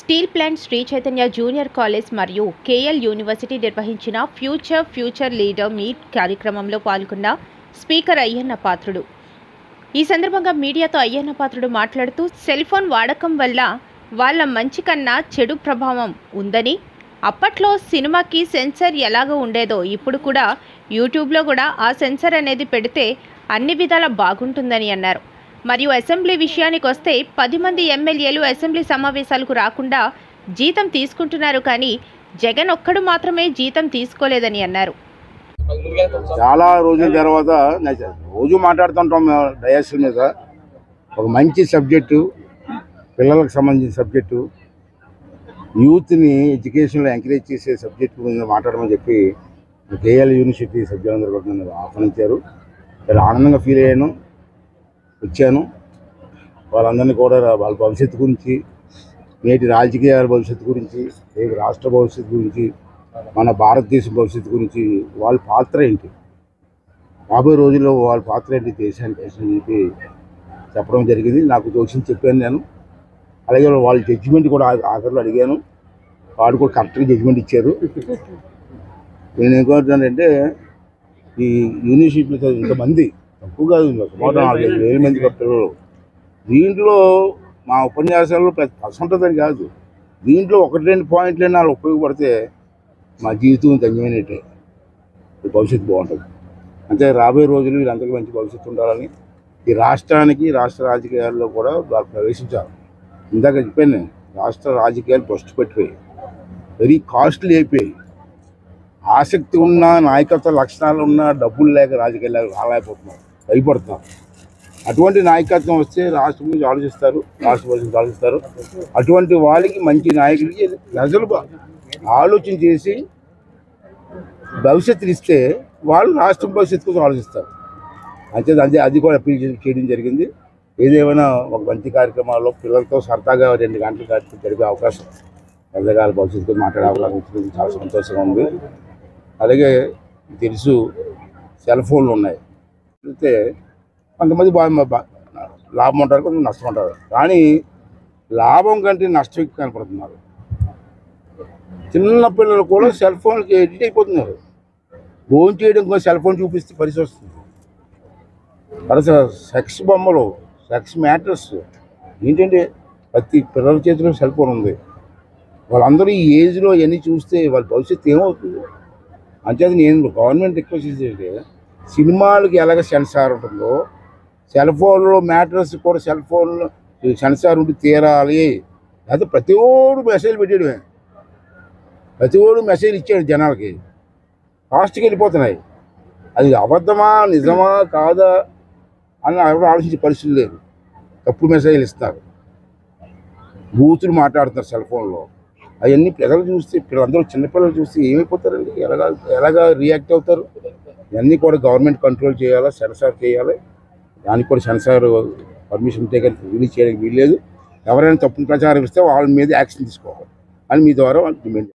Steel plant Shri Chaitanya junior college మరియు KL university నిర్వహించిన future leader meet కార్యక్రమంలో పాల్గొన్న స్పీకర్ అయ్యన్న పాత్రుడు. ఈ సందర్భంగా మీడియాతో అయ్యన్న పాత్రుడు మాట్లాడుతూ సెల్ ఫోన్ వాడకం వల్ల వాళ్ళ మంచి కన్నా చెడు ప్రభావం ఉందని, అప్పట్లో సినిమాకి సెన్సర్ ఎలాగో ఉండేదో ఇప్పుడు కూడా యూట్యూబ్లో కూడా ఆ సెన్సర్ అనేది పెడితే అన్ని విధాలా బాగుంటుందని అన్నారు. మరియు అసెంబ్లీ విషయానికి వస్తే 10 మంది ఎమ్మెల్యేలు అసెంబ్లీ సమావేశాలకు రాకుండా జీతం తీసుకుంటున్నారు, కానీ జగన్ ఒక్కడు మాత్రమే జీతం తీసుకోలేదని అన్నారు. చాలా రోజుల తర్వాత రోజు మాట్లాడుతుంటాం డయాస్ మీద. ఒక మంచి సబ్జెక్టు, పిల్లలకు సంబంధించిన సబ్జెక్టు, యూత్ని ఎడ్యుకేషన్లో ఎంకరేజ్ చేసే సబ్జెక్టు గురించి మాట్లాడమని చెప్పి కేఎల్ యూనివర్సిటీ సభ్యులందరూ కూడా నన్ను ఆహ్వానించారు. చాలా ఆనందంగా ఫీల్ అయ్యాను. వచ్చాను. వాళ్ళందరినీ కూడా వాళ్ళ భవిష్యత్తు గురించి, నేటి రాజకీయాల భవిష్యత్తు గురించి, రేపు రాష్ట్ర భవిష్యత్తు గురించి, మన భారతదేశం భవిష్యత్తు గురించి, వాళ్ళ పాత్ర ఏంటి, రాబోయే రోజుల్లో వాళ్ళ పాత్ర ఏంటి దేశానికి అని చెప్పి చెప్పడం జరిగింది. నాకు తోచింది చెప్పాను నేను. అలాగే వాళ్ళ జడ్జిమెంట్ కూడా ఆఖరిలో అడిగాను. వాళ్ళు కూడా కరెక్ట్గా జడ్జిమెంట్ ఇచ్చారు. నేను ఏం కోరుతానంటే, ఈ యూనివర్సిటీలో ఇంతమంది తక్కువ కాదు, సుమారు 4,000 మంది పిల్లలు. దీంట్లో మా ఉపన్యాసాల్లో పెద్ద పర్సంటేజ్ కాదు, దీంట్లో 1-2 పాయింట్లు నాకు ఉపయోగపడితే మా జీవితం ధన్యమైనట్టే, భవిష్యత్తు బాగుంటుంది. అంతే రాబోయే రోజులు వీళ్ళందరికీ మంచి భవిష్యత్తు ఉండాలని, ఈ రాష్ట్రానికి, రాష్ట్ర రాజకీయాల్లో కూడా వాళ్ళు ప్రవేశించాలి. ఇందాక చెప్పాను నేను, రాష్ట్ర రాజకీయాలు ఫస్ట్ పెట్టిపోయి వెరీ కాస్ట్లీ అయిపోయాయి. ఆసక్తి ఉన్న, నాయకత్వ లక్షణాలు ఉన్న, డబ్బులు లేక రాజకీయాలు రాలేకపోతున్నారు, భయపడుతున్నారు. అటువంటి నాయకత్వం వస్తే రాష్ట్రం గురించి ఆలోచిస్తారు, రాష్ట్ర భవిష్యత్తు ఆలోచిస్తారు. అటువంటి వాళ్ళకి, మంచి నాయకుడికి ప్రజలు ఆలోచన చేసి భవిష్యత్తుని ఇస్తే వాళ్ళు రాష్ట్రం భవిష్యత్తు కోసం ఆలోచిస్తారు. అంతే అది కూడా అప్పీల్ చేయడం జరిగింది. ఏదేమైనా ఒక మంచి కార్యక్రమాల్లో పిల్లలతో సరదాగా 2 గంటల కార్యక్రమం జరిపే అవకాశం, పెద్దగాల భవిష్యత్తు మాట్లాడే అవకాశం ఇచ్చినందుకు చాలా సంతోషంగా ఉంది. అలాగే తెలుసు సెల్ ఫోన్లు ఉన్నాయి, అయితే కొంతమంది లాభం ఉంటారు, కొంచెం నష్టం ఉంటారు. కానీ లాభం కంటే నష్టం కనపడుతున్నారు. చిన్న పిల్లలు కూడా సెల్ ఫోన్కి ఎడిట్ అయిపోతున్నారు. ఫోన్ చేయడం కూడా సెల్ ఫోన్ చూపిస్తే పరిస్థితి వస్తుంది. అసలు సెక్స్ బొమ్మలు, సెక్స్ మ్యాటర్స్ ఏంటంటే ప్రతి పిల్లల చేతిలో సెల్ ఫోన్ ఉంది. వాళ్ళందరూ ఈ ఏజ్లో ఇవన్నీ చూస్తే వాళ్ళ భవిష్యత్తు ఏమవుతుంది? అంచేది నేను గవర్నమెంట్ రిక్వెస్ట్ చేసేది, సినిమాలకి ఎలాగ సెన్సార్ ఉంటుందో సెల్ ఫోన్లో మ్యాటర్స్ కూడా సెల్ ఫోన్లో సెన్సార్ ఉండి తీరాలి. అయితే ప్రతి ఓడు మెసేజ్ పెట్టేయడమే, ప్రతి ఓడు మెసేజ్ ఇచ్చాడు జనాలకి, ఫాస్ట్గా వెళ్ళిపోతున్నాయి. అది అబద్ధమా నిజమా కాదా అని ఎవరు ఆలోచించే పరిస్థితి లేదు. తప్పుడు మెసేజ్లు ఇస్తారు, బూతులు మాట్లాడుతున్నారు సెల్ ఫోన్లో. అవన్నీ పిల్లలు చూస్తే, పిల్లలందరూ చిన్నపిల్లలు చూస్తే ఏమైపోతారండి, ఎలాగా రియాక్ట్ అవుతారు? ఇవన్నీ కూడా గవర్నమెంట్ కంట్రోల్ చేయాలా, సెన్సార్ చేయాలి. దానికి కూడా సెన్సార్ పర్మిషన్ ఉంటే కానీ రిలీజ్ చేయడానికి వీల్లేదు. ఎవరైనా తప్పుడు ప్రచారం ఇస్తే వాళ్ళ మీద యాక్షన్ తీసుకోవాలి అని మీ ద్వారా డిమాండ్.